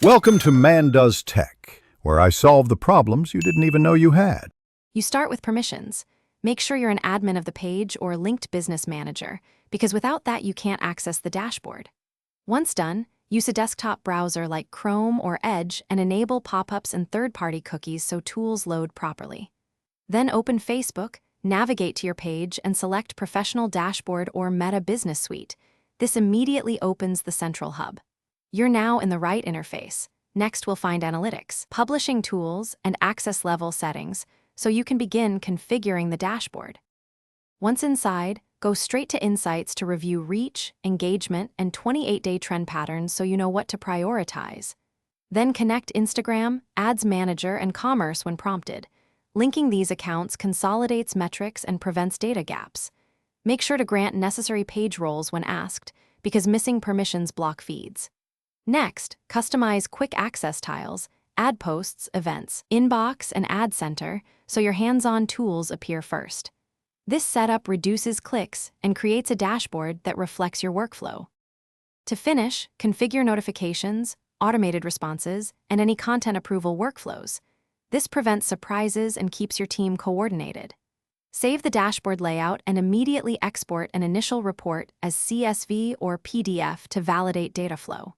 Welcome to Man Does Tech, where I solve the problems you didn't even know you had. You start with permissions. Make sure you're an admin of the page or linked business manager, because without that you can't access the dashboard. Once done, use a desktop browser like Chrome or Edge and enable pop-ups and third-party cookies so tools load properly. Then open Facebook, navigate to your page, and select Professional Dashboard or Meta Business Suite. This immediately opens the central hub. You're now in the right interface. Next, we'll find Analytics, Publishing Tools, and Access Level Settings, so you can begin configuring the dashboard. Once inside, go straight to Insights to review reach, engagement, and 28-day trend patterns so you know what to prioritize. Then connect Instagram, Ads Manager, and Commerce when prompted. Linking these accounts consolidates metrics and prevents data gaps. Make sure to grant necessary page roles when asked, because missing permissions block feeds. Next, customize quick access tiles, ad posts, events, inbox, and ad center so your hands-on tools appear first. This setup reduces clicks and creates a dashboard that reflects your workflow. To finish, configure notifications, automated responses, and any content approval workflows. This prevents surprises and keeps your team coordinated. Save the dashboard layout and immediately export an initial report as CSV or PDF to validate data flow.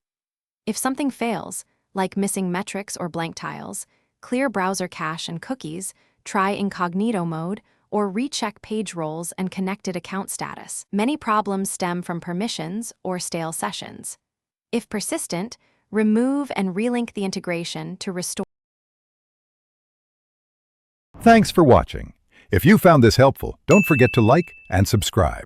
If something fails, like missing metrics or blank tiles, clear browser cache and cookies, try incognito mode, or recheck page roles and connected account status. Many problems stem from permissions or stale sessions. If persistent, remove and relink the integration to restore. Thanks for watching. If you found this helpful, don't forget to like and subscribe.